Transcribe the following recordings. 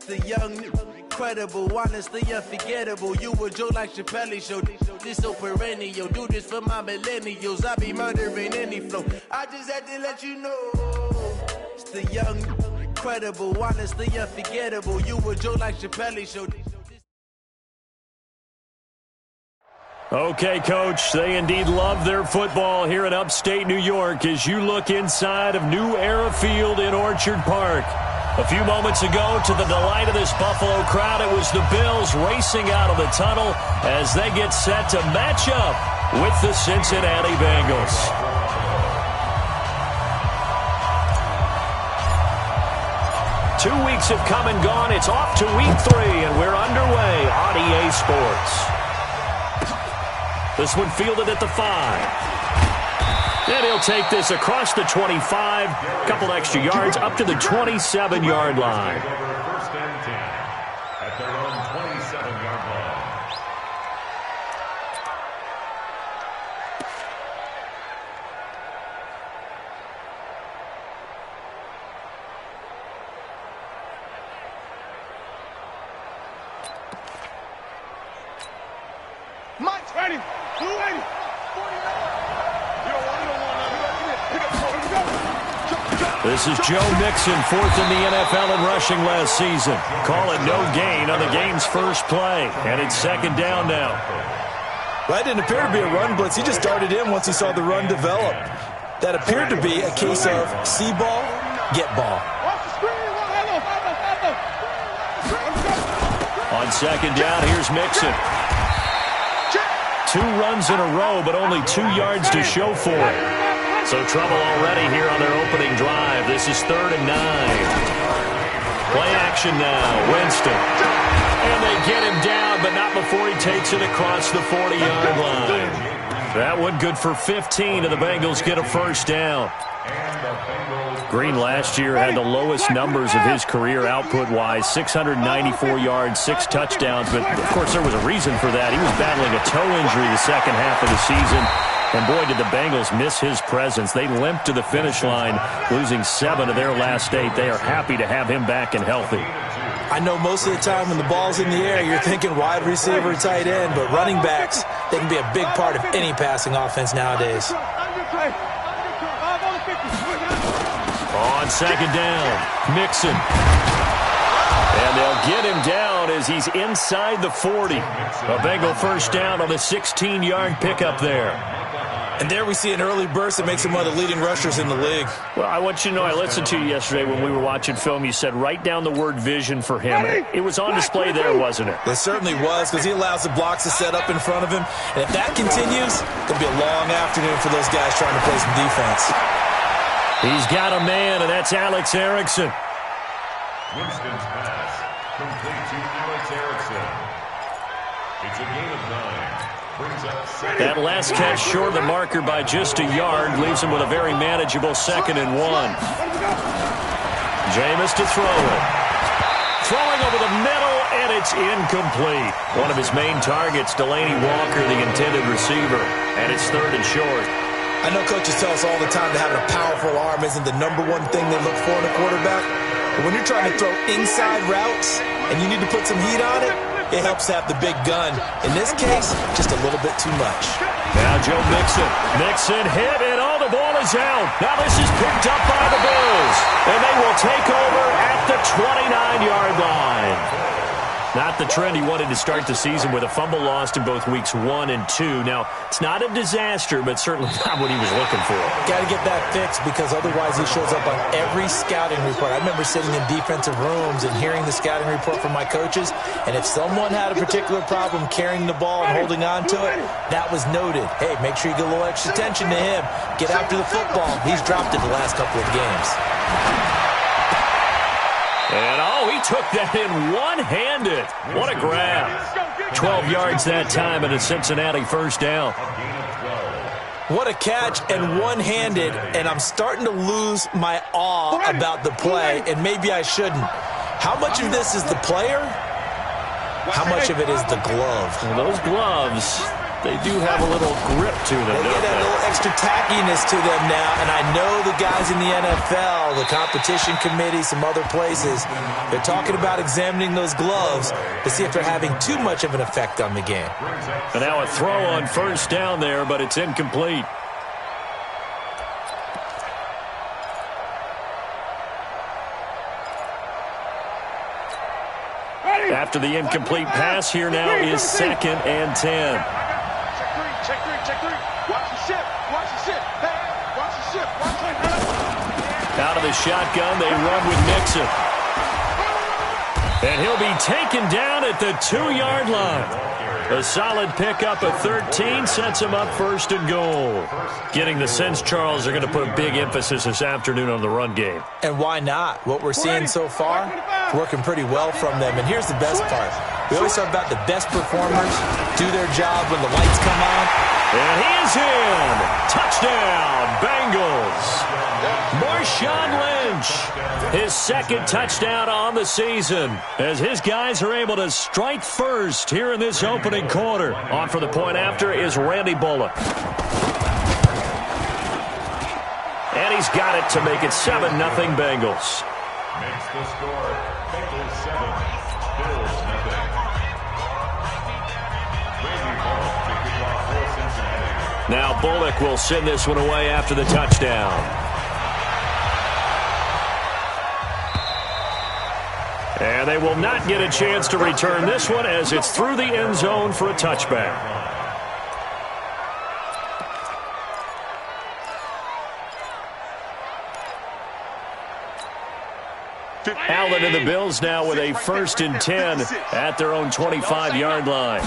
The young, incredible, honestly unforgettable. You a joke like Chappelle Show. This so perennial. Do this for my millennials. I be murdering any flow. I just had to let you know. It's the young, incredible, honestly unforgettable. You a joke like Chappelle Show. Okay, Coach, they indeed love their football here in upstate New York as you look inside of New Era Field in Orchard Park. A few moments ago, to the delight of this Buffalo crowd, it was the Bills racing out of the tunnel as they get set to match up with the Cincinnati Bengals. Two weeks have come and gone. It's off to week 3, and we're underway on EA Sports. This one fielded at the 5. And he'll take this across the 25, a couple extra yards, up to the 27-yard line. First and 10 at their own 27-yard line. Mike's ready. 280. 49. This is Joe Mixon, 4th in the NFL in rushing last season. Call it no gain on the game's first play. And it's 2nd down now. Well, that didn't appear to be a run blitz. He just darted in once he saw the run develop. That appeared to be a case of see ball, get ball. On 2nd down, here's Mixon. 2 runs in a row, but only 2 yards to show for it. So trouble already here on their opening drive. This is 3rd and 9. Play action now. Winston. And they get him down, but not before he takes it across the 40-yard line. That one good for 15, and the Bengals get a first down. Green last year had the lowest numbers of his career output-wise, 694 yards, 6 touchdowns. But, of course, there was a reason for that. He was battling a toe injury the second half of the season. And, boy, did the Bengals miss his presence. They limped to the finish line, losing 7 of their last 8. They are happy to have him back and healthy. I know most of the time when the ball's in the air, you're thinking wide receiver, tight end, but running backs, they can be a big part of any passing offense nowadays. On 2nd down, Mixon. And they'll get him down as he's inside the 40. A Bengal first down on the 16-yard pickup there. And there we see an early burst that makes him one of the leading rushers in the league. Well, I want you to know, I listened to you yesterday when we were watching film. You said write down the word vision for him. It was on display there, wasn't it? It certainly was, because he allows the blocks to set up in front of him. And if that continues, it'll be a long afternoon for those guys trying to play some defense. He's got a man, and that's Alex Erickson. Winston's pass complete to Alex Erickson. It's a gain of 9. Brings up 7. That last catch short of the marker by just a yard leaves him with a very manageable 2nd and 1. Jameis to throw it. Throwing over the middle, and it's incomplete. One of his main targets, Delaney Walker, the intended receiver, and it's 3rd and short. I know coaches tell us all the time that having a powerful arm isn't the #1 thing they look for in a quarterback. But when you're trying to throw inside routes and you need to put some heat on it, it helps to have the big gun. In this case, just a little bit too much. Now Joe Mixon. Mixon hit, and the ball is out. Now this is picked up by the Bills. And they will take over at the 29-yard line. Not the trend he wanted to start the season, with a fumble lost in both weeks 1 and 2. Now, it's not a disaster, but certainly not what he was looking for. Got to get that fixed, because otherwise he shows up on every scouting report. I remember sitting in defensive rooms and hearing the scouting report from my coaches, and if someone had a particular problem carrying the ball and holding on to it, that was noted. Hey, make sure you get a little extra attention to him. Get after the football. He's dropped it the last couple of games. And, he took that in one-handed. What a grab. 12 yards that time, and a Cincinnati first down. What a catch, and one-handed, and I'm starting to lose my awe about the play, and maybe I shouldn't. How much of this is the player? How much of it is the glove? Well, those gloves, they do have a little grip to them, They get a little extra tackiness to them now, and I know the guys in the NFL, the competition committee, some other places, they're talking about examining those gloves to see if they're having too much of an effect on the game. And now a throw on first down there, but it's incomplete. After the incomplete pass, here now is 2nd and 10. Check three. Watch the ship. Hey, watch the ship. Out of the shotgun, they run with Mixon. And he'll be taken down at the 2-yard line. A solid pickup of 13 sets him up 1st and goal. Getting the sense, Charles, they're going to put a big emphasis this afternoon on the run game. And why not? What we're seeing so far, working pretty well from them. And here's the best part. We always talk about the best performers do their job when the lights come on. And he is in. Touchdown, Bengals. Marshawn Lynch, his 2nd touchdown on the season, as his guys are able to strike first here in this opening quarter. On for the point after is Randy Bullock. And he's got it to make it 7-0 Bengals. Makes the score Bengals 7, Bills nothing. Randy Bullock to kick off for Cincinnati. Now Bullock will send this one away after the touchdown. And they will not get a chance to return this one as it's through the end zone for a touchback. Allen and the Bills now with a 1st and 10 at their own 25-yard line.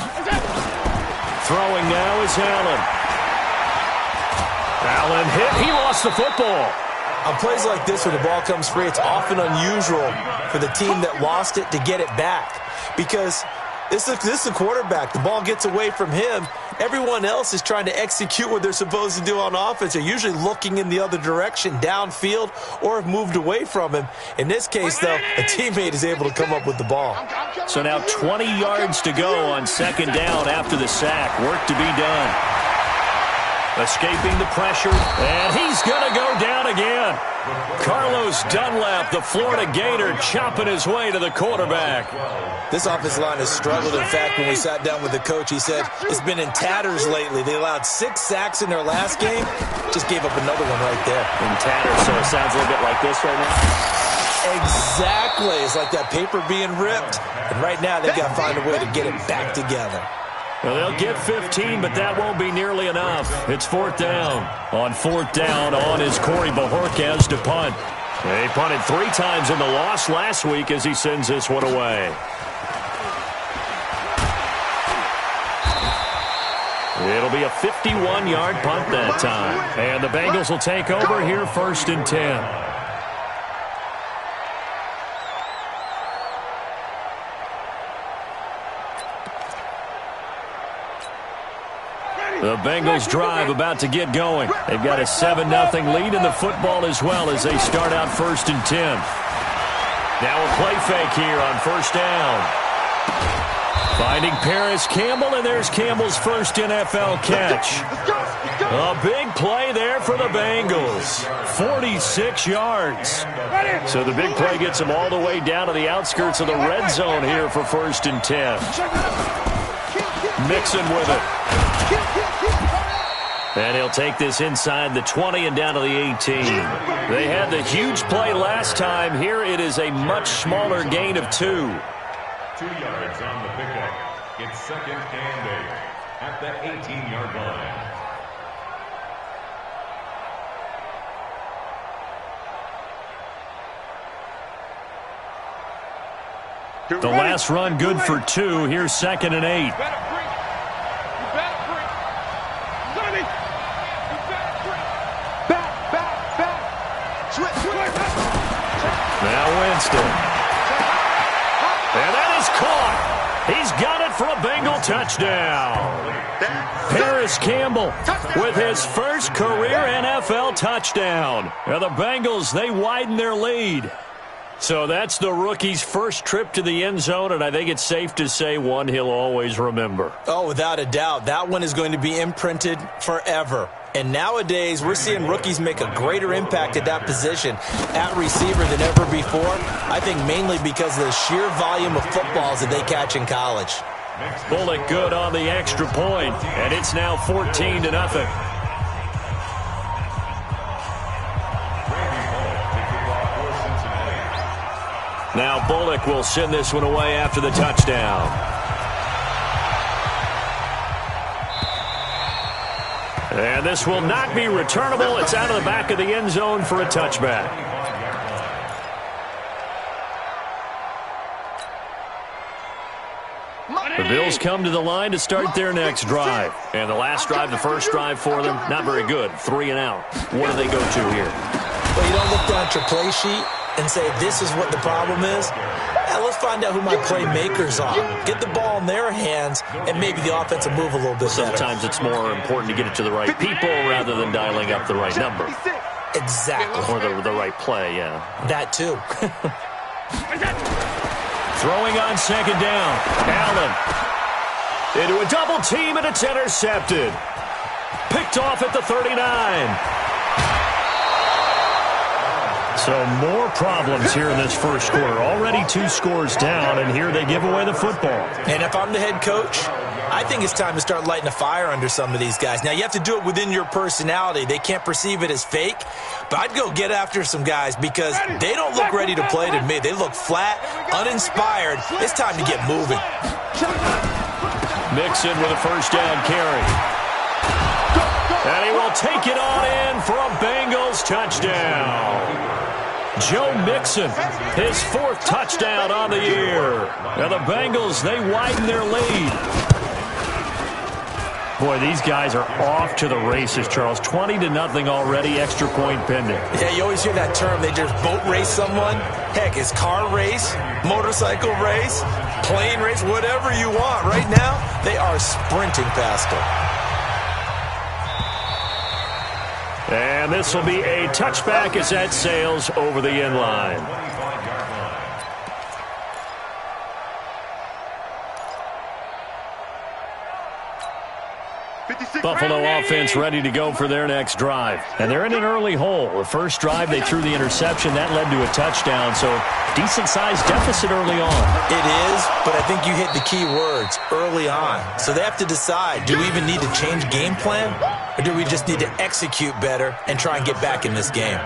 Throwing now is Allen. Allen hit. He lost the football. On plays like this, when the ball comes free, it's often unusual for the team that lost it to get it back. Because this is a quarterback. The ball gets away from him. Everyone else is trying to execute what they're supposed to do on offense. They're usually looking in the other direction, downfield, or have moved away from him. In this case, though, a teammate is able to come up with the ball. So now 20 yards to go on 2nd down after the sack. Work to be done. Escaping the pressure, and he's going to go down again. Carlos Dunlap, the Florida Gator, chopping his way to the quarterback. This offensive line has struggled. In fact, when we sat down with the coach, he said it's been in tatters lately. They allowed 6 sacks in their last game. Just gave up another one right there. In tatters, so it sounds a little bit like this right now? Exactly. It's like that paper being ripped. And right now, they've got to find a way to get it back together. Well, they'll get 15, but that won't be nearly enough. It's 4th down. On 4th down, on is Corey Bojorquez to punt. He punted 3 times in the loss last week as he sends this one away. It'll be a 51-yard punt that time. And the Bengals will take over here 1st and 10. The Bengals drive about to get going. They've got a 7-0 lead in the football as well as they start out 1st and 10. Now a play fake here on 1st down. Finding Paris Campbell, and there's Campbell's first NFL catch. A big play there for the Bengals. 46 yards. So the big play gets them all the way down to the outskirts of the red zone here for 1st and 10. Mixon with it. And he'll take this inside the 20 and down to the 18. They had the huge play last time. Here it is a much smaller gain of 2. 2 yards on the pickup. It's 2nd and 8 at the 18-yard line. The last run good for 2. Here's 2nd and 8. Now Winston. And that is caught. He's got it for a Bengal touchdown. Paris Campbell with his first career NFL touchdown. And the Bengals, they widen their lead. So that's the rookie's first trip to the end zone, and I think it's safe to say one he'll always remember. Oh, without a doubt. That one is going to be imprinted forever. And nowadays, we're seeing rookies make a greater impact at that position at receiver than ever before. I think mainly because of the sheer volume of footballs that they catch in college. Bullock good on the extra point, and it's now 14-0. Now Bullock will send this one away after the touchdown. And this will not be returnable. It's out of the back of the end zone for a touchback. The Bills come to the line to start their next drive. And the last drive, the first drive for them, not very good. 3 and out. What do they go to here? Well, you don't look down at your play sheet and say, this is what the problem is. Yeah, let's find out who my playmakers are. Get the ball in their hands, and maybe the offense will move a little bit better. Sometimes it's more important to get it to the right people rather than dialing up the right number. Exactly. Or the right play, yeah. That too. Throwing on second down. Allen into a double team, and it's intercepted. Picked off at the 39. So more problems here in this first quarter. Already 2 scores down, and here they give away the football. And if I'm the head coach, I think it's time to start lighting a fire under some of these guys. Now, you have to do it within your personality. They can't perceive it as fake. But I'd go get after some guys because they don't look ready to play to me. They look flat, uninspired. It's time to get moving. Mixon with a first down carry. And he will take it on in for a Bengals touchdown. Joe Mixon, his 4th touchdown on the year. Now the Bengals, they widen their lead. Boy, these guys are off to the races, Charles. 20-0 already, extra point pending. Yeah, you always hear that term. They just boat race someone. Heck, it's car race, motorcycle race, plane race, whatever you want. Right now, they are sprinting past them. And this will be a touchback as that sails over the end line. Buffalo offense ready to go for their next drive. And they're in an early hole. The first drive, they threw the interception. That led to a touchdown. So decent-sized deficit early on. It is, but I think you hit the key words, early on. So they have to decide, do we even need to change game plan? Or do we just need to execute better and try and get back in this game?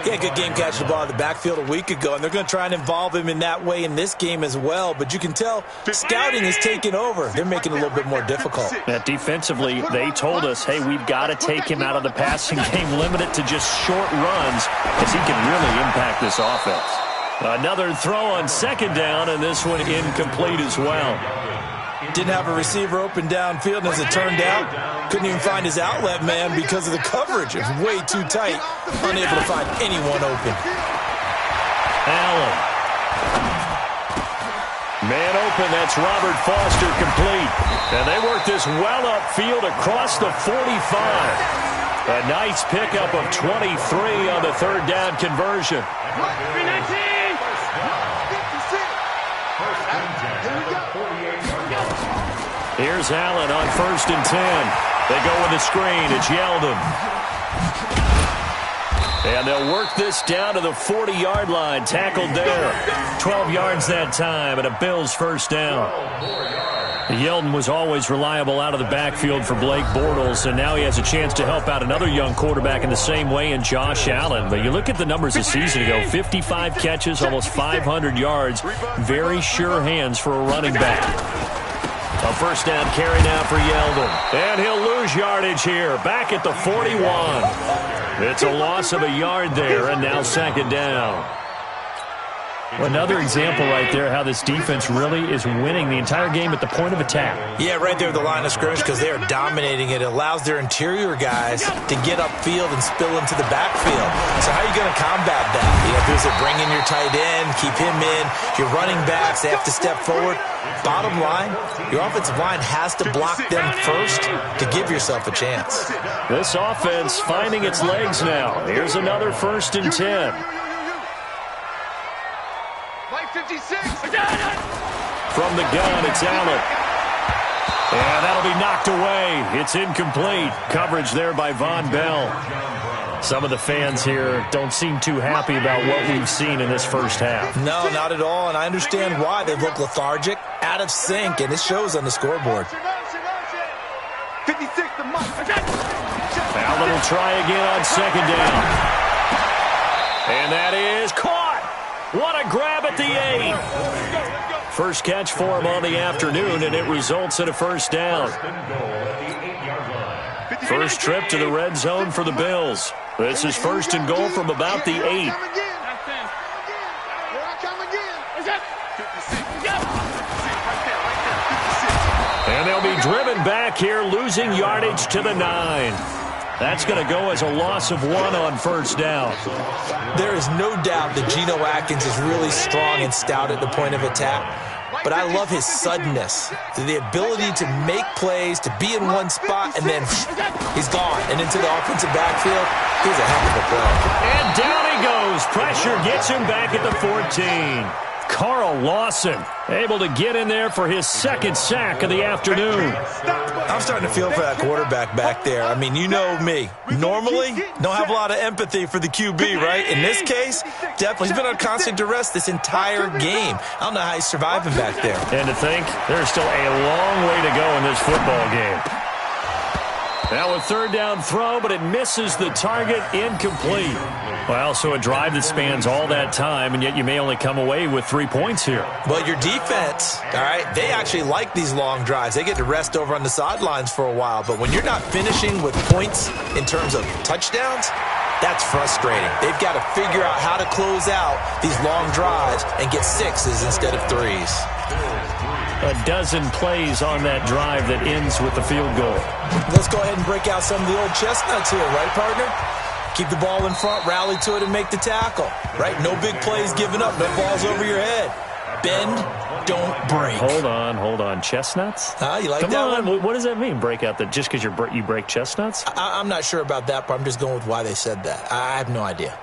Yeah, good game catching the ball in the backfield a week ago, and they're going to try and involve him in that way in this game as well. But you can tell scouting is taking over. They're making it a little bit more difficult. Defensively, they told us, hey, we've got to take him out of the passing game, limit it to just short runs, because he can really impact this offense. Another throw on second down, and this one incomplete as well. Didn't have a receiver open downfield, and as it turned out, couldn't even find his outlet man because of the coverage. It was way too tight, unable to find anyone open. Allen. Man open, that's Robert Foster complete. And they work this well upfield across the 45. A nice pickup of 23 on the third down conversion. Here's Allen on 1st and 10. They go with the screen. It's Yeldon. And they'll work this down to the 40-yard line. Tackled there. 12 yards that time, and a Bills first down. Yeldon was always reliable out of the backfield for Blake Bortles, and now he has a chance to help out another young quarterback in the same way in Josh Allen. But you look at the numbers a season ago, 55 catches, almost 500 yards. Very sure hands for a running back. A first down carry now for Yeldon. And he'll lose yardage here. Back at the 41. It's a loss of a yard there, and now second down. Well, another example right there how this defense really is winning the entire game at the point of attack. Yeah, right there at the line of scrimmage because they are dominating it. It allows their interior guys to get upfield and spill into the backfield. So how are you going to combat that? You know, there's a bring in your tight end, keep him in. Your running backs, they have to step forward. Bottom line, your offensive line has to block them first to give yourself a chance. This offense finding its legs now. Here's another 1st and 10. From the gun, it's Allen. And that'll be knocked away. It's incomplete. Coverage there by Von Bell. Some of the fans here don't seem too happy about what we've seen in this first half. No, not at all, and I understand why. They look lethargic, out of sync, and it shows on the scoreboard. 56 to Mike. Allen will try again on second down. And that is caught. What a grab at the 8. First catch for him on the afternoon, and it results in a first down. First trip to the red zone for the Bills. This is first and goal from about the 8. And they'll be driven back here, losing yardage to the 9. That's going to go as a loss of 1 on first down. There is no doubt that Geno Atkins is really strong and stout at the point of attack. But I love his suddenness, the ability to make plays, to be in one spot, and then he's gone. And into the offensive backfield, he's a heck of a play. And down he goes. Pressure gets him back at the 14. Carl Lawson able to get in there for his second sack of the afternoon. I'm starting to feel for that quarterback back there. I mean, you know me. Normally, don't have a lot of empathy for the QB, right? In this case, definitely. He's been on constant duress this entire game. I don't know how he's surviving back there. And to think, there's still a long way to go in this football game. Now a third down throw, but it misses the target, incomplete. Well, so a drive that spans all that time, and yet you may only come away with 3 points here. Well, your defense, all right, they actually like these long drives. They get to rest over on the sidelines for a while. But when you're not finishing with points in terms of touchdowns, that's frustrating. They've got to figure out how to close out these long drives and get 6s instead of 3s. A dozen plays on that drive that ends with the field goal. Let's go ahead and break out some of the old chestnuts here, right, partner? Keep the ball in front, rally to it, and make the tackle, right? No big plays given up, no balls over your head. Bend, don't break. Hold on. Chestnuts? You like Come that on. one? What does that mean, break out? That just because you break chestnuts? I'm not sure about that, but I'm just going with why they said that. I have no idea.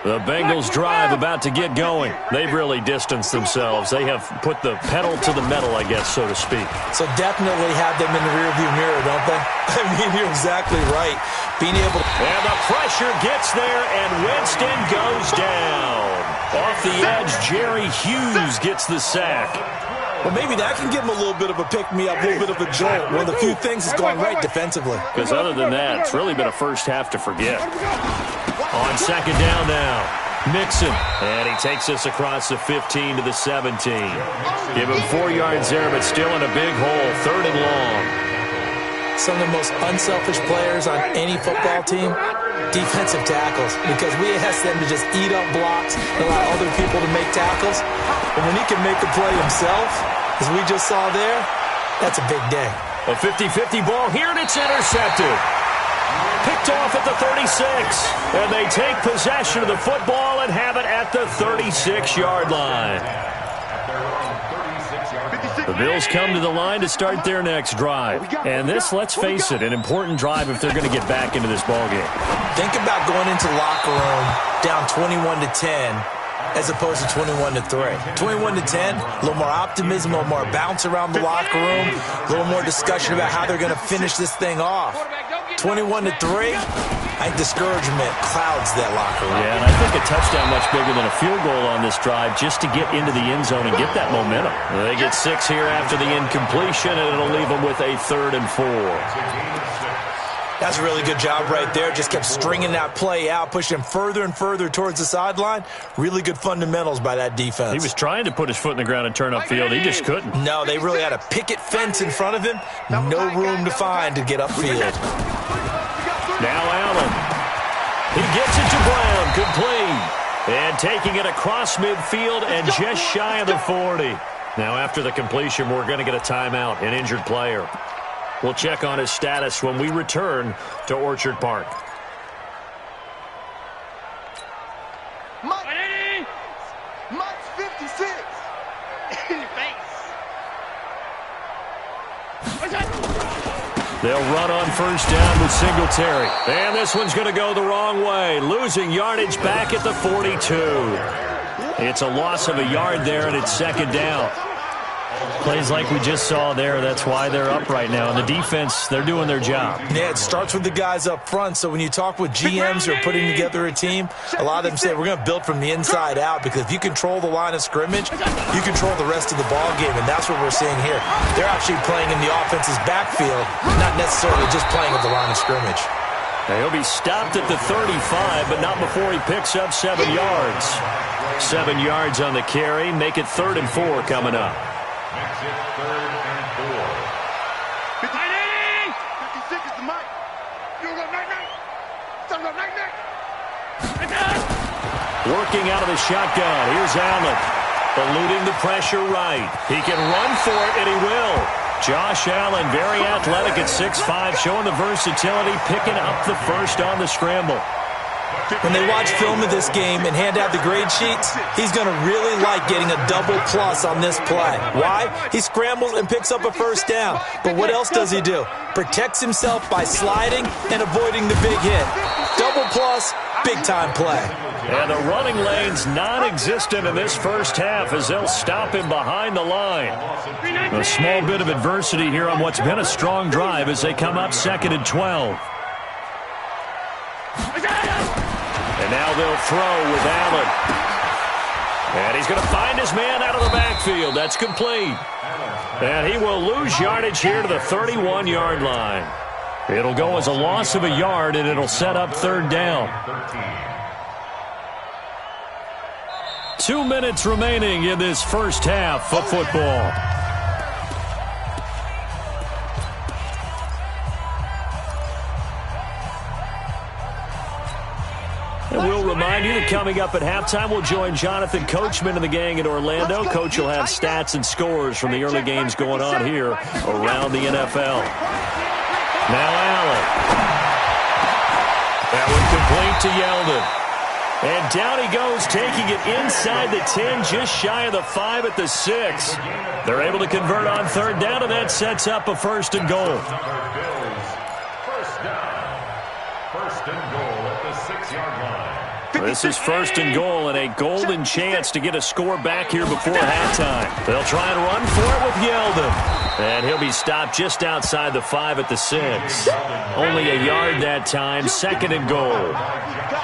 The Bengals drive about to get going. They've really distanced themselves. They have put the pedal to the metal, I guess, so to speak. So definitely have them in the rearview mirror, don't they? I mean, you're exactly right. Being able to... And the pressure gets there, and Winston goes down. Off the edge, Jerry Hughes gets the sack. Well, maybe that can give him a little bit of a pick-me-up, a little bit of a jolt. One of the few things that's gone right defensively. Because other than that, it's really been a first half to forget. On second down now, Mixon. And he takes us across the 15 to the 17. Give him 4 yards there, but still in a big hole. Third and long. Some of the most unselfish players on any football team, defensive tackles, because we ask them to just eat up blocks and allow other people to make tackles. But when he can make a play himself, as we just saw there, that's a big day. A 50-50 ball here, and it's intercepted. Picked off at the 36, and they take possession of the football and have it at the 36-yard line. The Bills come to the line to start their next drive. And this, let's face it, an important drive if they're going to get back into this ballgame. Think about going into the locker room down 21-10 as opposed to 21-3. 21-10, a little more optimism, a little more bounce around the locker room, a little more discussion about how they're going to finish this thing off. 21-3, I think discouragement clouds that locker room. Yeah, and I think a touchdown much bigger than a field goal on this drive just to get into the end zone and get that momentum. They get 6 here after the incompletion, and it'll leave them with a 3rd and 4. That's a really good job right there. Just kept stringing that play out, pushing him further and further towards the sideline. Really good fundamentals by that defense. He was trying to put his foot in the ground and turn upfield. He just couldn't. No, they really had a picket fence in front of him. No room to find to get upfield. Now Allen. He gets it to Brown. Complete. And taking it across midfield and just shy of the 40. Now after the completion, we're going to get a timeout, an injured player. We'll check on his status when we return to Orchard Park. Mike's 56. In your face. They'll run on first down with Singletary. And this one's going to go the wrong way. Losing yardage back at the 42. It's a loss of a yard there, and it's second down. Plays like we just saw there. That's why they're up right now. And the defense, they're doing their job. Yeah, it starts with the guys up front. So when you talk with GMs who are putting together a team, a lot of them say we're going to build from the inside out, because if you control the line of scrimmage, you control the rest of the ball game, and that's what we're seeing here. They're actually playing in the offense's backfield, not necessarily just playing at the line of scrimmage. Now he'll be stopped at the 35, but not before he picks up 7 yards. 7 yards on the carry. Make it 3rd and 4 coming up. Makes it 3rd and 4. 56 is the mic. You go night-night. Son of a night-night. Working out of the shotgun. Here's Allen. Eluding the pressure right. He can run for it, and he will. Josh Allen, very athletic at 6'5", showing the versatility, picking up the first on the scramble. When they watch film of this game and hand out the grade sheets, he's going to really like getting a double plus on this play. Why? He scrambles and picks up a first down. But what else does he do? Protects himself by sliding and avoiding the big hit. Double plus, big-time play. And the running lane's non-existent in this first half as they'll stop him behind the line. A small bit of adversity here on what's been a strong drive as they come up 2nd and 12. And now they'll throw with Allen. And he's going to find his man out of the backfield. That's complete. And he will lose yardage here to the 31-yard line. It'll go as a loss of a yard, and it'll set up 3rd down. 2 minutes remaining in this first half of football. And we'll remind you that coming up at halftime, we'll join Jonathan Coachman and the gang in Orlando. Coach will have stats and scores from the early games going on here around the NFL. Now Allen. That one complete to Yeldon. And down he goes, taking it inside the 10, just shy of the 5 at the 6. They're able to convert on 3rd down, and that sets up a 1st and goal. First down. 1st and goal at the 6-yard line. This is 1st and goal and a golden chance to get a score back here before halftime. They'll try and run for it with Yeldon. And he'll be stopped just outside the 5 at the 6. Only a yard that time, 2nd and goal.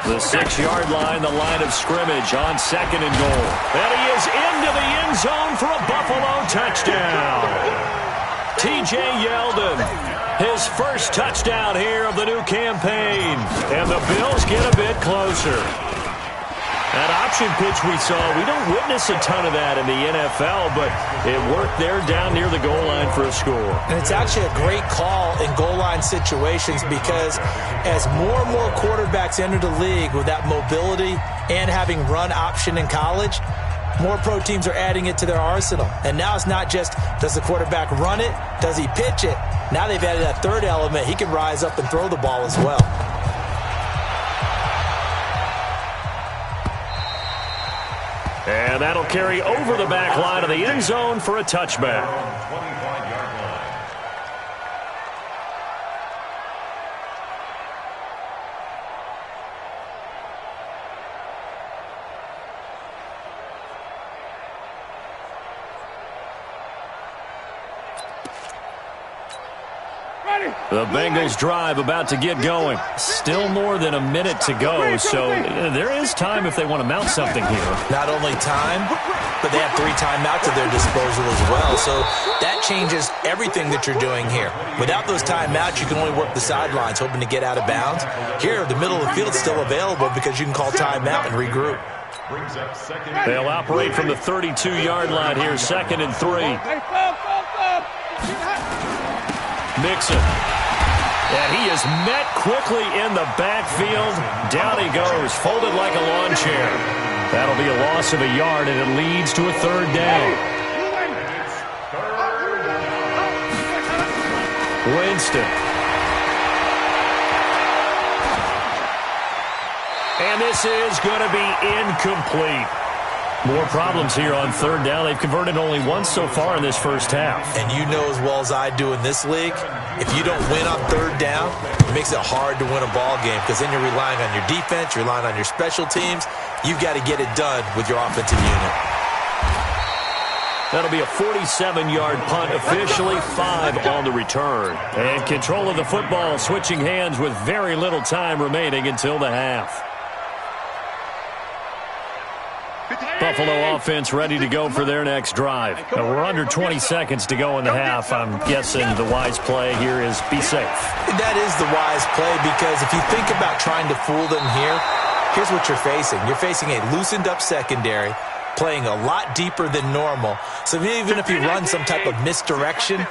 The 6-yard line, the line of scrimmage on 2nd and goal. And he is into the end zone for a Buffalo touchdown. T.J. Yeldon, his first touchdown here of the new campaign. And the Bills get a bit closer. That option pitch we saw, we don't witness a ton of that in the NFL, but it worked there down near the goal line for a score. And it's actually a great call in goal line situations, because as more and more quarterbacks enter the league with that mobility and having run option in college, more pro teams are adding it to their arsenal. And now it's not just, does the quarterback run it? Does he pitch it? Now they've added that 3rd element. He can rise up and throw the ball as well. And that'll carry over the back line of the end zone for a touchback. 25-yard line. The Bengals drive about to get going. Still more than a minute to go, so there is time if they want to mount something here. Not only time, but they have 3 timeouts at their disposal as well. So that changes everything that you're doing here. Without those timeouts, you can only work the sidelines, hoping to get out of bounds. Here, the middle of the field is still available because you can call timeout and regroup. They'll operate from the 32-yard line here, 2nd and 3. Mixon. And he is met quickly in the backfield. Down he goes, folded like a lawn chair. That'll be a loss of a yard, and it leads to a 3rd down. Winston. And this is going to be incomplete. More problems here on third down. They've converted only once so far in this first half. And you know as well as I do in this league, if you don't win on third down, it makes it hard to win a ball game because then you're relying on your defense, you're relying on your special teams. You've got to get it done with your offensive unit. That'll be a 47-yard punt, officially 5 on the return. And control of the football, switching hands with very little time remaining until the half. Buffalo offense ready to go for their next drive. Now we're under 20 seconds to go in the half. I'm guessing the wise play here is be safe. That is the wise play because if you think about trying to fool them here, here's what you're facing. You're facing a loosened up secondary, playing a lot deeper than normal. So even if you run some type of misdirection,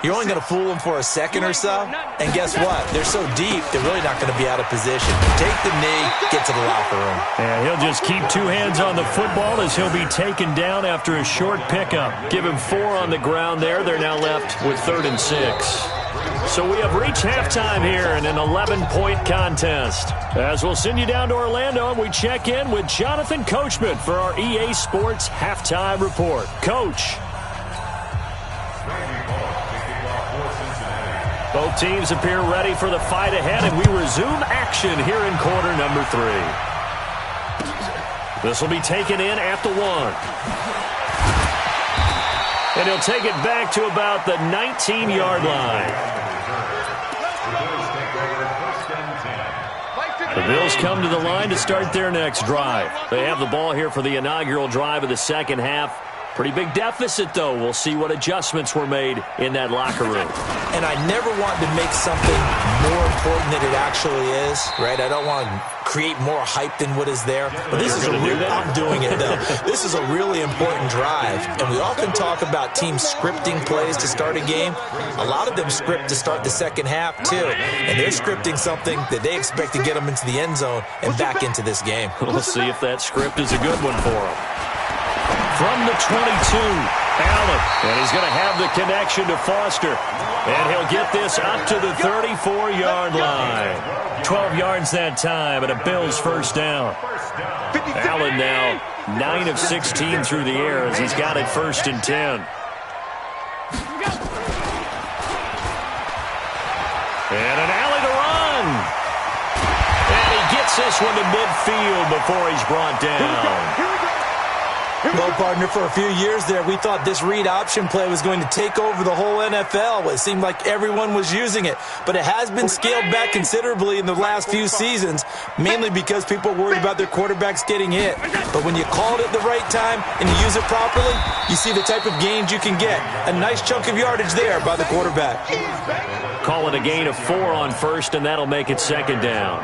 you're only going to fool them for a second or so. And guess what? They're so deep, they're really not going to be out of position. Take the knee, get to the locker room. And he'll just keep 2 hands on the football as he'll be taken down after a short pickup. Give him 4 on the ground there. They're now left with 3rd and 6. So we have reached halftime here in an 11-point contest. As we'll send you down to Orlando, and we check in with Jonathan Coachman for our EA Sports Halftime Report. Coach. Both teams appear ready for the fight ahead, and we resume action here in quarter number 3. This will be taken in at the 1. And he'll take it back to about the 19-yard line. The Bills come to the line to start their next drive. They have the ball here for the inaugural drive of the second half. Pretty big deficit, though. We'll see what adjustments were made in that locker room. And I never want to make something more important than it actually is, right? I don't want to create more hype than what is there. But this is a real, I'm doing it, though. This is a really important drive. And we often talk about teams scripting plays to start a game. A lot of them script to start the second half, too. And they're scripting something that they expect to get them into the end zone and back into this game. We'll see if that script is a good one for them. From the 22, Allen, and he's going to have the connection to Foster. And he'll get this up to the 34-yard line. 12 yards that time, and a Bills first down. Allen now 9 of 16 through the air as he's got it 1st and 10. And an alley to run. And he gets this one to midfield before he's brought down. Well, partner, for a few years there, we thought this read option play was going to take over the whole NFL. It seemed like everyone was using it, but it has been scaled back considerably in the last few seasons, mainly because people are worried about their quarterbacks getting hit. But when you call it at the right time and you use it properly, you see the type of gains you can get. A nice chunk of yardage there by the quarterback. Call it a gain of 4 on 1st, and that'll make it 2nd down.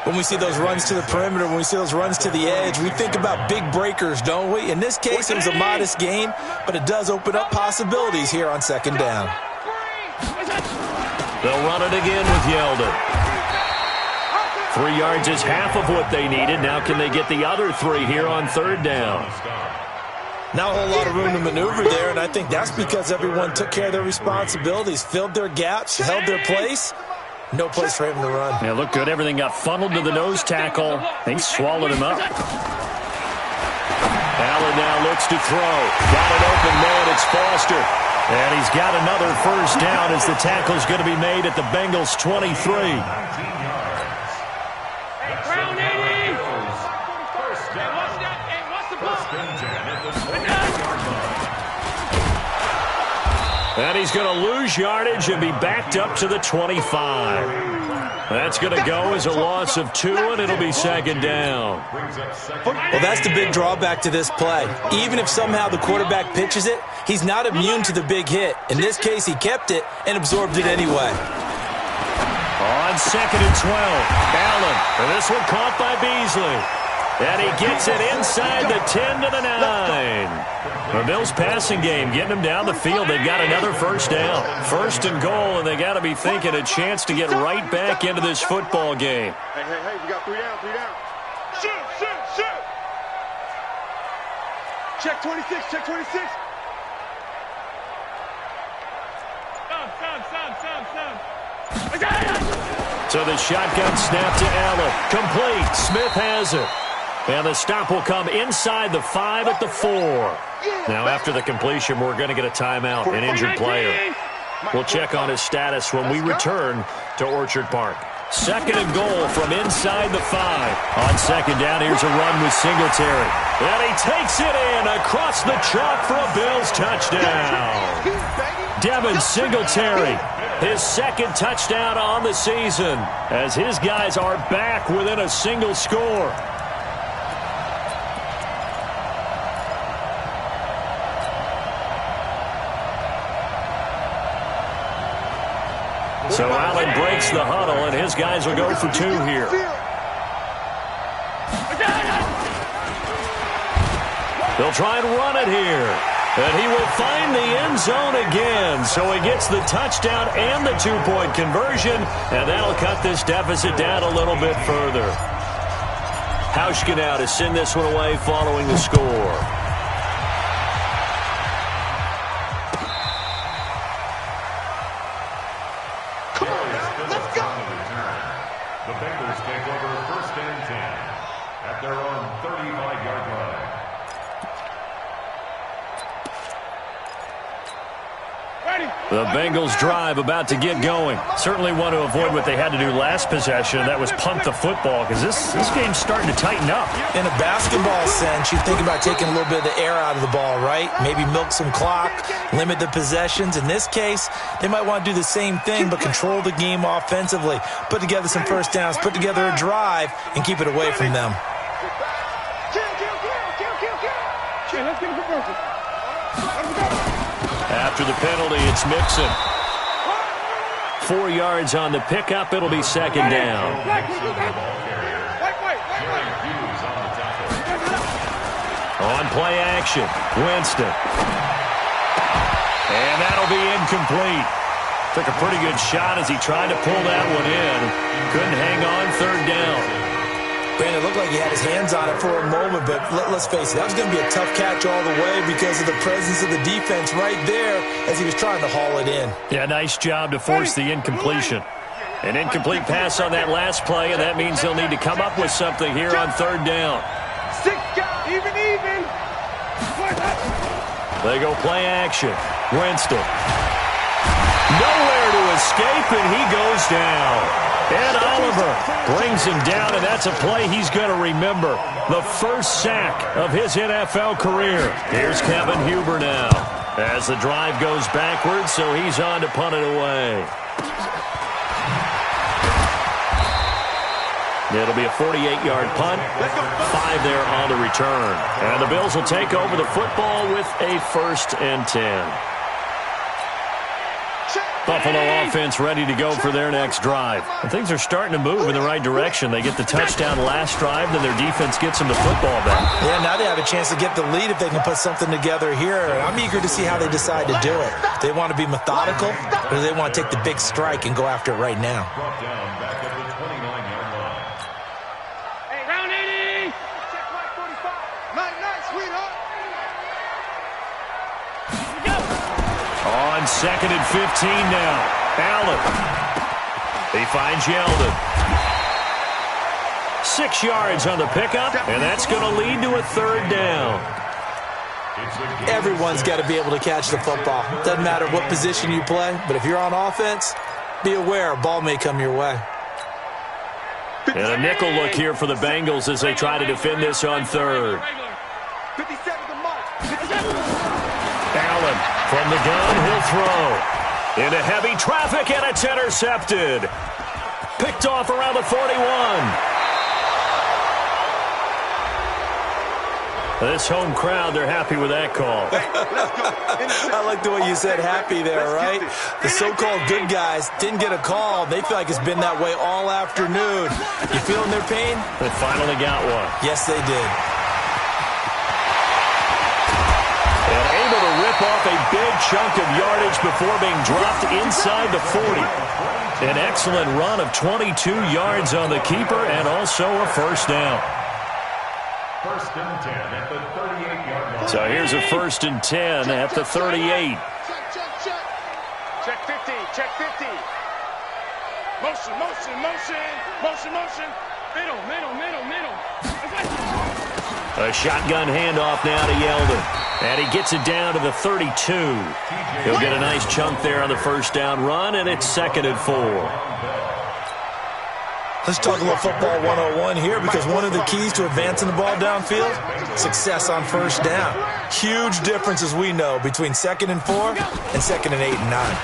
When we see those runs to the perimeter, when we see those runs to the edge, we think about big breakers, don't we? In this case, it was a modest gain, but it does open up possibilities here on 2nd down. They'll run it again with Yeldon. 3 yards is half of what they needed. Now can they get the other 3 here on 3rd down? Not a whole lot of room to maneuver there, and I think that's because everyone took care of their responsibilities, filled their gaps, held their place. No place for him to run. Yeah, looked good. Everything got funneled to the nose tackle. They swallowed him up. Allen now looks to throw. Got an open man. It's Foster. And he's got another first down as the tackle's going to be made at the Bengals 23. And he's going to lose yardage and be backed up to the 25. That's going to go as a loss of 2, and it'll be 2nd down. Well, that's the big drawback to this play. Even if somehow the quarterback pitches it, he's not immune to the big hit. In this case, he kept it and absorbed it anyway. On 2nd and 12, Allen. And this one caught by Beasley. And he gets it inside the 10 to the 9. The Bills passing game, getting them down the field. They've got another first down. 1st and goal, and they got to be thinking a chance to get right back into this football game. Hey, we got 3 down, 3 down. Shoot. Check 26, check 26. So the shotgun snap to Allen. Complete. Smith has it. And the stop will come inside the 5 at the 4. Now, after the completion, we're going to get a timeout, an injured player. We'll check on his status when we return to Orchard Park. 2nd and goal from inside the 5. On 2nd down, here's a run with Singletary. And he takes it in across the chalk for a Bills touchdown. Devin Singletary, his 2nd touchdown on the season, as his guys are back within a single score. So Allen breaks the huddle, and his guys will go for 2 here. They'll try and run it here. And he will find the end zone again. So he gets the touchdown and the 2-point conversion, and that'll cut this deficit down a little bit further. Hauschka now to send this one away following the score. The Bengals take over 1st and 10 at their own 35-yard line. The Bengals drive about to get going. Certainly want to avoid what they had to do last possession. That was punt the football, because this game's starting to tighten up. In a basketball sense, you think about taking a little bit of the air out of the ball, right? Maybe milk some clock, limit the possessions. In this case, they might want to do the same thing, but control the game offensively. Put together some first downs, put together a drive, and keep it away from them. After the penalty, it's Mixon. 4 yards on the pickup. It'll be 2nd down. On play action, Winston. And that'll be incomplete. Took a pretty good shot as he tried to pull that one in. Couldn't hang on 3rd down. Brandon, it looked like he had his hands on it for a moment, but let's face it, that was going to be a tough catch all the way because of the presence of the defense right there as he was trying to haul it in. Yeah, nice job to force the incompletion. An incomplete pass on that last play, and that means they'll need to come up with something here on 3rd down. Even. They go play action. Winston. Nowhere to escape, and he goes down. Ed Oliver brings him down, and that's a play he's going to remember. The first sack of his NFL career. Here's Kevin Huber now as the drive goes backwards, so he's on to punt it away. It'll be a 48-yard punt, 5 there on the return. And the Bills will take over the football with a 1st and 10. Buffalo offense ready to go for their next drive. And things are starting to move in the right direction. They get the touchdown last drive, then their defense gets them the football back. Yeah, now they have a chance to get the lead if they can put something together here. I'm eager to see how they decide to do it. Do they want to be methodical, or do they want to take the big strike and go after it right now? Brought down back at the 29-yard line. Hey, round 80. Check right 45. Nice, sweetheart. On 2nd and 15 now. Allen. He finds Yeldon. 6 yards on the pickup, and that's going to lead to a 3rd down. Everyone's got to be able to catch the football. Doesn't matter what position you play, but if you're on offense, be aware a ball may come your way. And a nickel look here for the Bengals as they try to defend this on 3rd. 57 to mark. Allen from the gun, he'll throw. Into heavy traffic, and it's intercepted. Picked off around the 41. This home crowd, they're happy with that call. I like the way you said happy there, right? The so-called good guys didn't get a call. They feel like it's been that way all afternoon. You feeling their pain? They finally got one. Yes, they did. And able to rip off a big chunk of yardage before being dropped inside the 40. An excellent run of 22 yards on the keeper and also a 1st down. 1st and 10 at the 38-yard line. So here's a 1st and 10 at the 38. Check 50, check 50. Motion. Middle. A shotgun handoff now to Yeldon. And he gets it down to the 32. He'll get a nice chunk there on the first down run, and it's 2nd and 4. Let's talk a little football 101 here, because one of the keys to advancing the ball downfield, success on first down. Huge difference, as we know, between 2nd and 4 and 2nd and 8 and 9.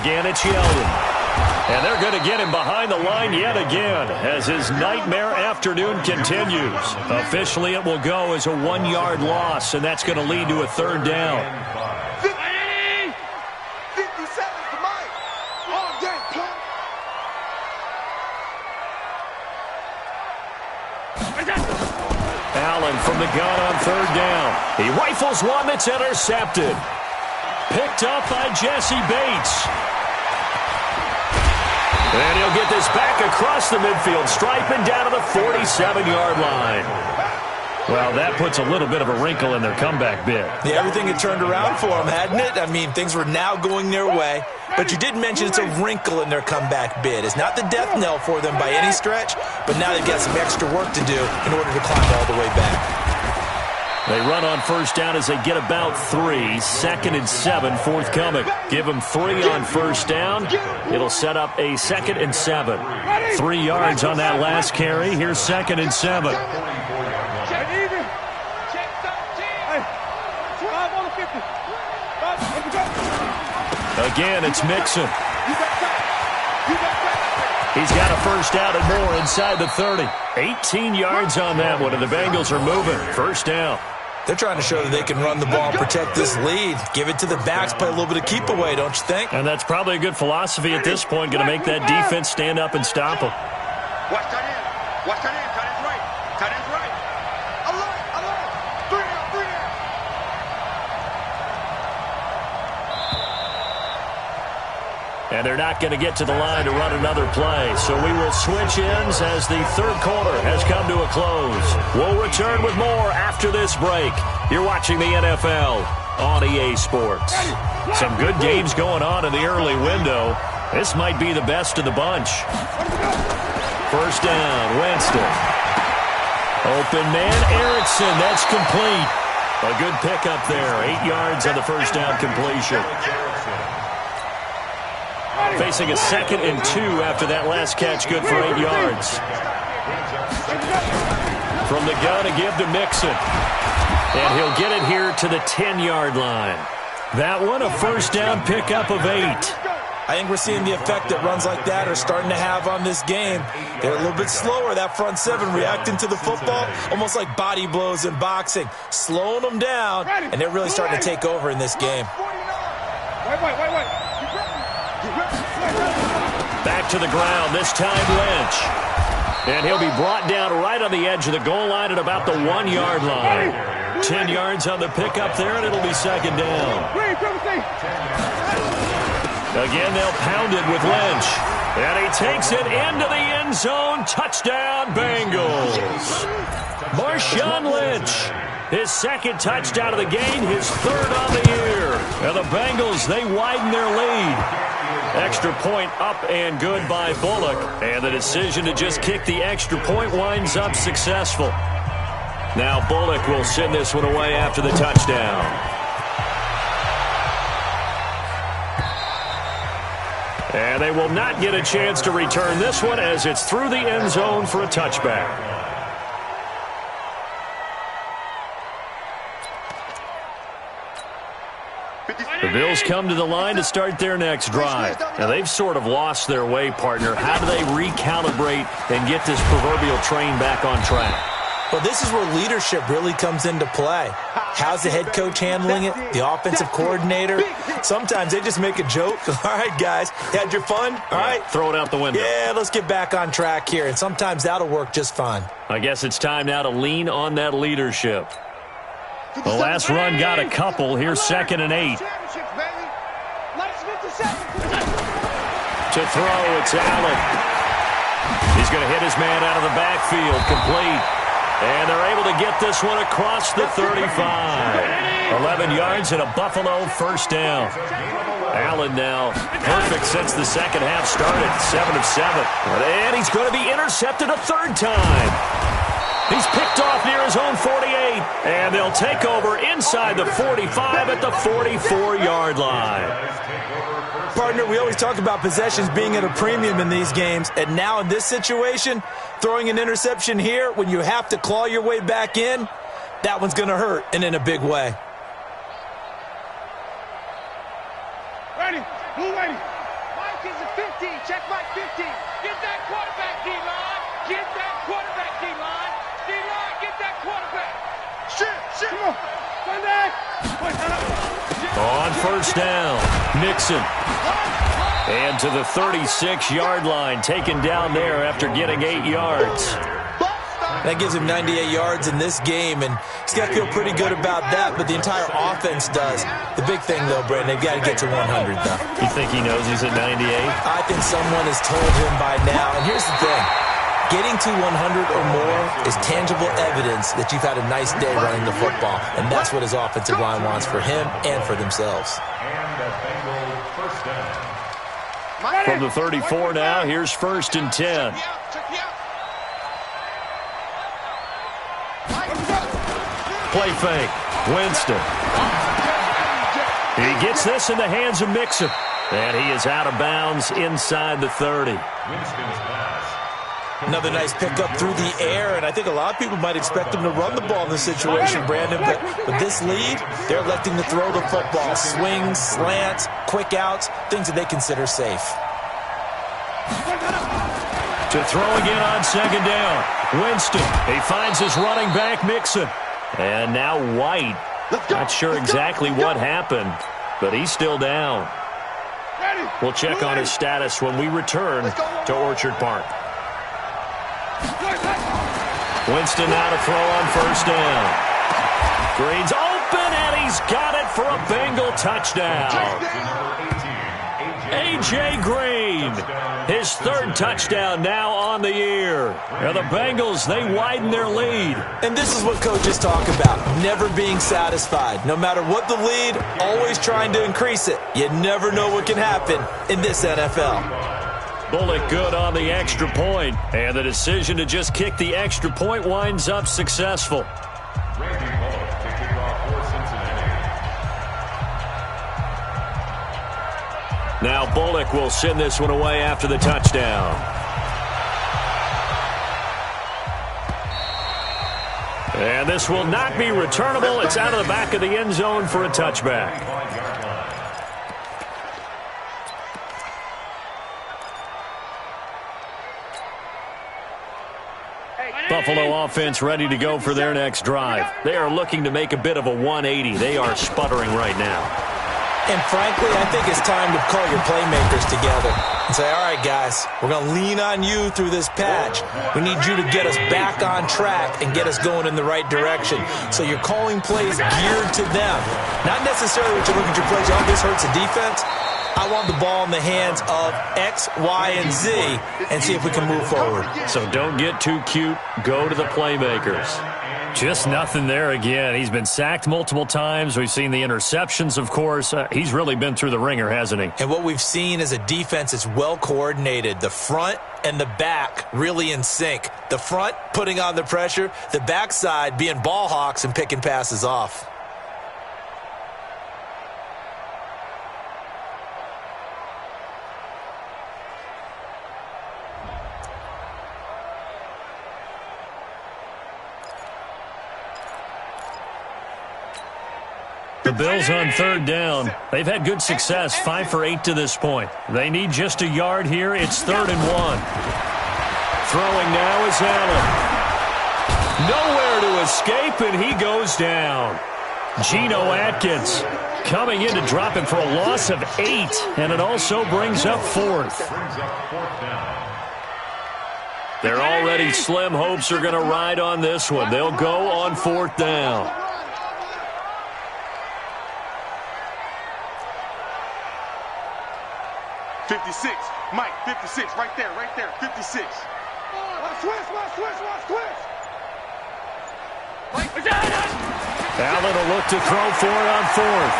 Again, it's Yeldon. And they're going to get him behind the line yet again as his nightmare afternoon continues. Officially, it will go as a 1-yard loss, and that's going to lead to a 3rd down. 50 seconds to Mike. All day, punk. Allen from the gun on 3rd down. He rifles one that's intercepted. Picked up by Jesse Bates. And he'll get this back across the midfield stripe and down to the 47-yard line. Well, that puts a little bit of a wrinkle in their comeback bid. Yeah, everything had turned around for them, hadn't it? I mean, things were now going their way. But you did mention it's a wrinkle in their comeback bid. It's not the death knell for them by any stretch, but now they've got some extra work to do in order to climb all the way back. They run on first down as they get about 3. 2nd and 7 forthcoming. Give them 3 on first down. It'll set up a 2nd and 7. 3 yards on that last carry. Here's 2nd and 7. Again, it's Mixon. He's got a first down and more inside the 30. 18 yards on that one, and the Bengals are moving. First down. They're trying to show that they can run the ball and protect this lead. Give it to the backs, play a little bit of keep away, don't you think? And that's probably a good philosophy at this point. Going to make that defense stand up and stop them. Watch that in. Watch that in. Tight end's right. Tight end's right. Alert. 3 down. 3 down. And they're not going to get to the line to run another play. So we will switch ends as the 3rd quarter has come to a close. We'll return with more after this break. You're watching the NFL on EA Sports. Some good games going on in the early window. This might be the best of the bunch. First down, Winston. Open man, Erickson. That's complete. A good pickup there. 8 yards on the first down completion. Facing a 2nd and 2 after that last catch, good for 8 yards. From the gun, a give to Mixon. And he'll get it here to the 10-yard line. That one, a first down pickup of 8. I think we're seeing the effect that runs like that are starting to have on this game. They're a little bit slower, that front 7, reacting to the football, almost like body blows in boxing, slowing them down, and they're really starting to take over in this game. Wait. Back to the ground, this time Lynch. And he'll be brought down right on the edge of the goal line at about the 1-yard line. 10 yards on the pickup there, and it'll be 2nd down. Again, they'll pound it with Lynch. And he takes it into the end zone. Touchdown, Bengals. Marshawn Lynch. His 2nd touchdown of the game, his 3rd on the year. And the Bengals, they widen their lead. Extra point up and good by Bullock. And the decision to just kick the extra point winds up successful. Now Bullock will send this one away after the touchdown. And they will not get a chance to return this one as it's through the end zone for a touchback. The Bills come to the line to start their next drive. Now, they've sort of lost their way, partner. How do they recalibrate and get this proverbial train back on track? Well, this is where leadership really comes into play. How's the head coach handling it? The offensive coordinator? Sometimes they just make a joke. All right, guys, you had your fun? All right. Throw it out the window. Yeah, let's get back on track here. And sometimes that'll work just fine. I guess it's time now to lean on that leadership. The last run got a couple. Here's 2nd and 8. To throw, it's Allen. He's going to hit his man out of the backfield, complete. And they're able to get this one across the 35. 11 yards and a Buffalo first down. Allen now perfect since the second half started. 7 of 7. And he's going to be intercepted a 3rd time. He's picked off near his own 48, and they'll take over inside the 45 at the 44-yard line. Partner, we always talk about possessions being at a premium in these games, and now in this situation, throwing an interception here when you have to claw your way back in, that one's going to hurt, and in a big way. Ready, move ready. Mike is a 15, check Mike 15. Get that quarterback, D-line. Get that quarterback, D-line. D-line, get that quarterback. Shit, come on. Run back. On first down, Mixon. And to the 36-yard line, taken down there after getting 8 yards. That gives him 98 yards in this game, and he's got to feel pretty good about that, but the entire offense does. The big thing, though, Brandon, they've got to get to 100, though. You think he knows he's at 98? I think someone has told him by now. And here's the thing. Getting to 100 or more is tangible evidence that you've had a nice day running the football, and that's what his offensive line wants for him and for themselves. And the Bengals first down. From the 34 now, here's first and 10. Play fake. Winston. He gets this in the hands of Mixon. And he is out of bounds inside the 30. Winston's pass. Another nice pickup through the air, and I think a lot of people might expect him to run the ball in this situation, Brandon. But this lead, they're electing to throw the football. Swings, slants, quick outs, things that they consider safe. To throw again on second down. Winston. He finds his running back, Mixon. And now White. Not sure exactly what happened, but he's still down. We'll check on his status when we return to Orchard Park. Winston now to throw on first down. Green's open, and he's got it for a Bengal touchdown. A.J. Green, his third touchdown now on the year. Now the Bengals, they widen their lead. And this is what coaches talk about, never being satisfied. No matter what the lead, always trying to increase it. You never know what can happen in this NFL. Bullock good on the extra point, and the decision to just kick the extra point winds up successful. Randy Bullock to kick off for Cincinnati. Now Bullock will send this one away after the touchdown. And this will not be returnable. It's out of the back of the end zone for a touchback. Buffalo offense ready to go for their next drive. They are looking to make a bit of a 180. They are sputtering right now. And frankly, I think it's time to call your playmakers together and say, all right, guys, we're going to lean on you through this patch. We need you to get us back on track and get us going in the right direction. So you're calling plays geared to them. Not necessarily what you look at your plays, oh, this hurts the defense. I want the ball in the hands of X, Y, and Z and see if we can move forward. So don't get too cute. Go to the playmakers. Just nothing there again. He's been sacked multiple times. We've seen the interceptions, of course. He's really been through the ringer, hasn't he? And what we've seen is a defense that's well coordinated. The front and the back really in sync. The front putting on the pressure. The backside being ball hawks and picking passes off. The Bills on third down. They've had good success, 5 for 8 to this point. They need just a yard here. It's 3rd and 1. Throwing now is Allen. Nowhere to escape, and he goes down. Geno Atkins coming in to drop him for a loss of 8, and it also brings up 4th. Their already slim hopes are going to ride on this one. They'll go on 4th down. 56, Mike, 56, right there, 56. Watch twist. Allen will look to throw for it on 4th.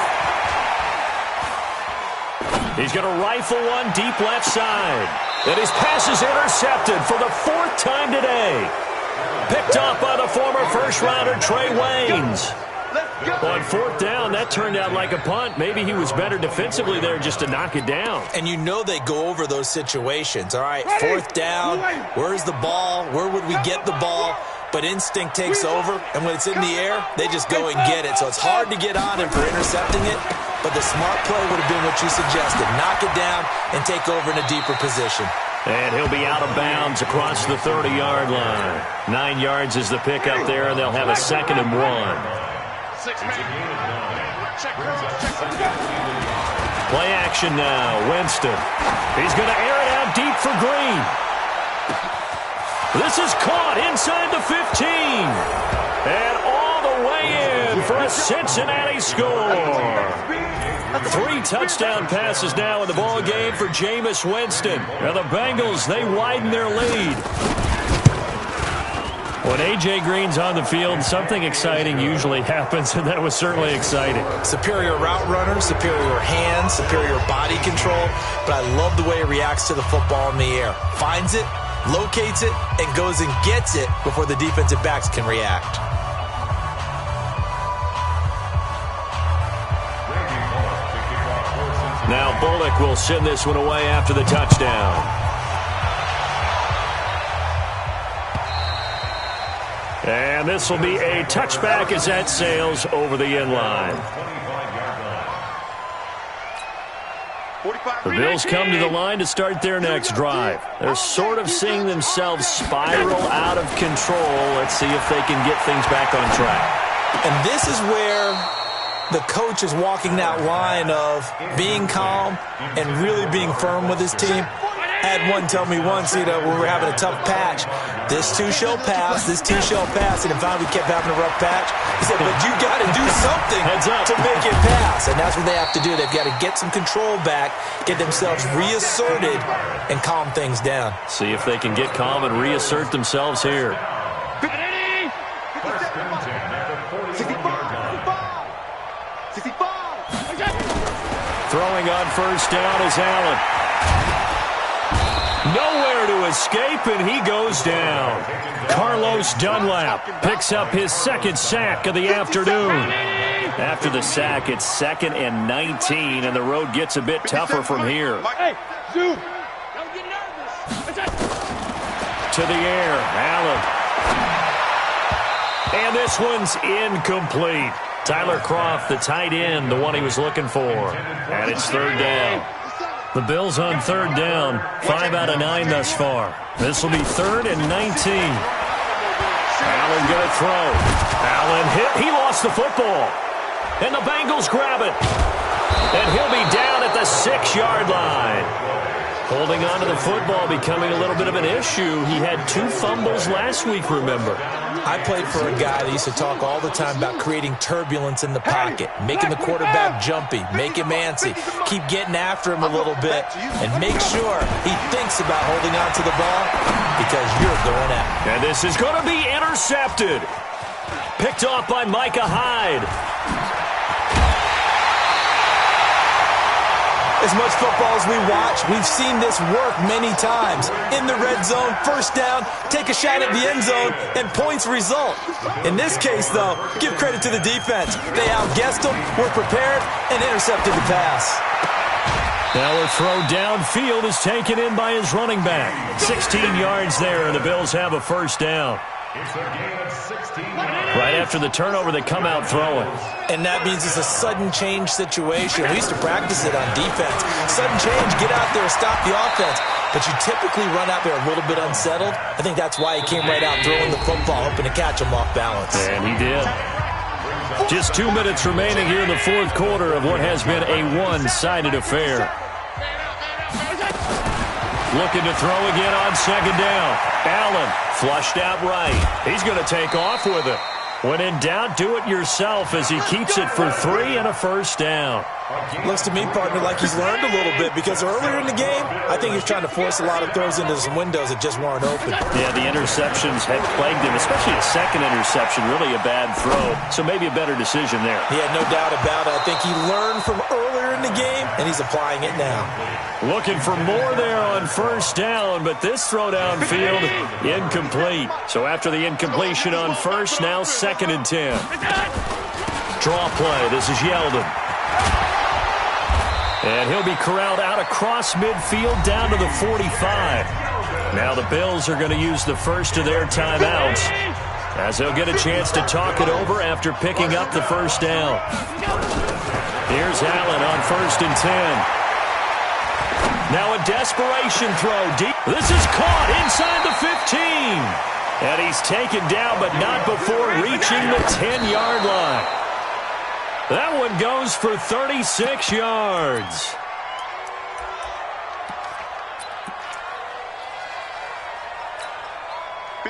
He's going to rifle one deep left side. And his pass is intercepted for the 4th time today. Picked off by the former first-rounder Trey Waynes. On fourth down, that turned out like a punt. Maybe he was better defensively there just to knock it down. And you know they go over those situations. All right, fourth down, where's the ball? Where would we get the ball? But instinct takes over, and when it's in the air, they just go and get it. So it's hard to get on him for intercepting it, but the smart play would have been what you suggested. Knock it down and take over in a deeper position. And he'll be out of bounds across the 30-yard line. 9 yards is the pickup there, and they'll have a 2nd and 1. Play action now. Winston. He's going to air it out deep for Green. This is caught inside the 15. And all the way in for a Cincinnati score. 3 touchdown passes now in the ball game for Jameis Winston. And the Bengals, they widen their lead. When A.J. Green's on the field, something exciting usually happens, and that was certainly exciting. Superior route runner, superior hands, superior body control, but I love the way he reacts to the football in the air. Finds it, locates it, and goes and gets it before the defensive backs can react. Now Bullock will send this one away after the touchdown. And this will be a touchback as that sails over the end line. The Bills come to the line to start their next drive. They're sort of seeing themselves spiral out of control. Let's see if they can get things back on track. And this is where the coach is walking that line of being calm and really being firm with his team. I had one tell me once, when we were having a tough patch, this too shall pass, and if finally we kept having a rough patch, he said, but you got to do something to make it pass, and that's what they have to do. They've got to get some control back, get themselves reasserted, and calm things down. See if they can get calm and reassert themselves here. Throwing on first down is Allen. Nowhere to escape, and he goes down. Carlos Dunlap picks up his 2nd sack of the afternoon. After the sack, it's 2nd and 19, and the road gets a bit tougher from here. To the air, Allen. And this one's incomplete. Tyler Kroft, the tight end, the one he was looking for. And it's 3rd down. The Bills on 3rd down, 5 out of 9 thus far. This will be 3rd and 19. Allen going to throw. Allen hit. He lost the football. And the Bengals grab it. And he'll be down at the 6-yard line. Holding on to the football becoming a little bit of an issue. He had 2 fumbles last week, remember. I played for a guy that used to talk all the time about creating turbulence in the pocket, making the quarterback jumpy, make him antsy, keep getting after him a little bit, and make sure he thinks about holding on to the ball because you're going out. And this is going to be intercepted. Picked off by Micah Hyde. As much football as we watch, we've seen this work many times. In the red zone, first down, take a shot at the end zone, and points result. In this case, though, give credit to the defense. They outguessed them, were prepared, and intercepted the pass. Now a throw downfield is taken in by his running back. 16 yards there, and the Bills have a first down. Right after the turnover, they come out throwing. And that means it's a sudden change situation. We used to practice it on defense. Sudden change, get out there, stop the offense. But you typically run out there a little bit unsettled. I think that's why he came right out throwing the football, hoping to catch him off balance. And he did. Just 2 minutes remaining here in the 4th quarter of what has been a one-sided affair. Looking to throw again on 2nd down. Allen flushed out right. He's going to take off with it. When in doubt, do it yourself as he keeps it for 3 and a first down. Looks to me, partner, like he's learned a little bit because earlier in the game, I think he was trying to force a lot of throws into some windows that just weren't open. Yeah, the interceptions had plagued him, especially a 2nd interception, really a bad throw. So maybe a better decision there. He had no doubt about it. I think he learned from earlier earlier in the game, and he's applying it now. Looking for more there on first down, but this throw downfield, incomplete. So after the incompletion on first, now 2nd and 10. Draw play. This is Yeldon. And he'll be corralled out across midfield down to the 45. Now the Bills are going to use the first of their timeouts, as they'll get a chance to talk it over after picking up the first down. Here's Allen on 1st and 10. Now a desperation throw deep. This is caught inside the 15. And he's taken down, but not before reaching the 10-yard line. That one goes for 36 yards.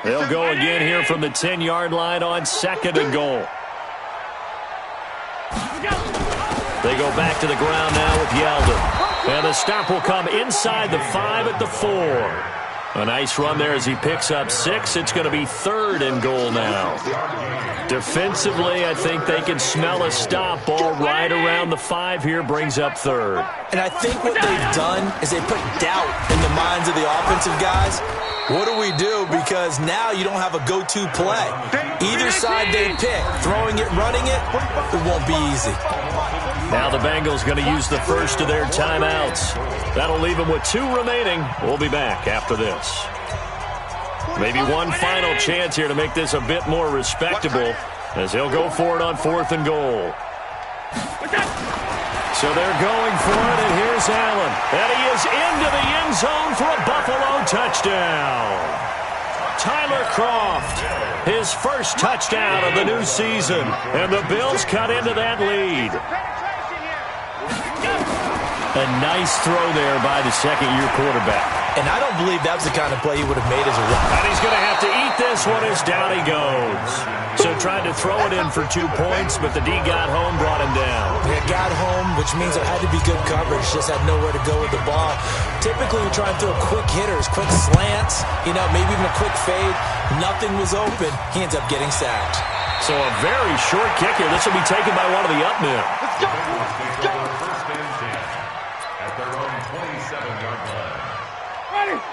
They'll go again here from the 10-yard line on 2nd and goal. They go back to the ground now with Yeldon. And the stop will come inside the 5 at the 4. A nice run there as he picks up 6. It's going to be 3rd and goal now. Defensively, I think they can smell a stop. Ball right around the 5 here, brings up 3rd. And I think what they've done is they put doubt in the minds of the offensive guys. What do we do? Because now you don't have a go-to play. Either side they pick, throwing it, running it, it won't be easy. Now the Bengals going to use the first of their timeouts. That'll leave them with 2 remaining. We'll be back after this. Maybe one final chance here to make this a bit more respectable, as he'll go for it on 4th and goal. So they're going for it, and here's Allen. And he is into the end zone for a Buffalo touchdown. Tyler Kroft, his first touchdown of the new season, and the Bills cut into that lead. A nice throw there by the second-year quarterback. And I don't believe that was the kind of play he would have made as a rookie. And he's going to have to eat this one as down he goes. So tried to throw it in for 2 points, but the D got home, brought him down. Yeah, got home, which means there had to be good coverage. Just had nowhere to go with the ball. Typically, we're trying to throw quick hitters, quick slants, maybe even a quick fade. Nothing was open. He ends up getting sacked. So a very short kick here. This will be taken by one of the up men. Let's go! First and 10 at their own 27-yard line.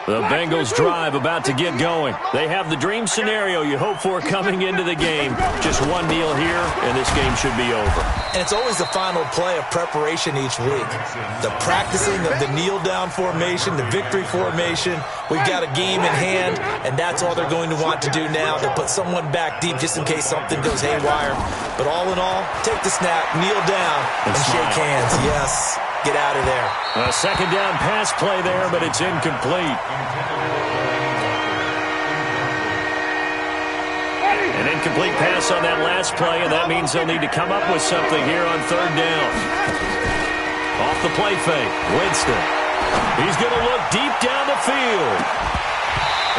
The Bengals drive about to get going. They have the dream scenario you hope for coming into the game. Just one kneel here, and this game should be over. And it's always the final play of preparation each week. The practicing of the kneel-down formation, the victory formation. We've got a game in hand, and that's all they're going to want to do now. They'll put someone back deep just in case something goes haywire. But all in all, take the snap, kneel down, and shake hands. Yes. Get out of there. A second down pass play there, but it's incomplete. An incomplete pass on that last play, and that means they'll need to come up with something here on 3rd down. Off the play fake, Winston. He's going to look deep down the field.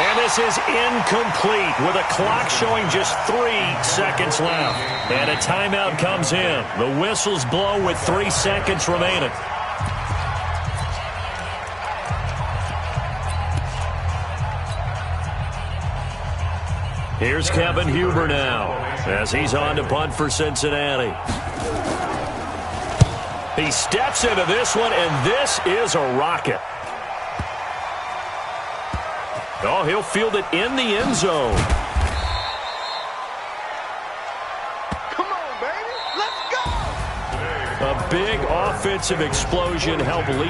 And this is incomplete with a clock showing just 3 seconds left. And a timeout comes in. The whistles blow with 3 seconds remaining. Here's Kevin Huber now, as he's on to punt for Cincinnati. He steps into this one, and this is a rocket. Oh, he'll field it in the end zone. Come on, baby. Let's go. A big offensive explosion helped lead.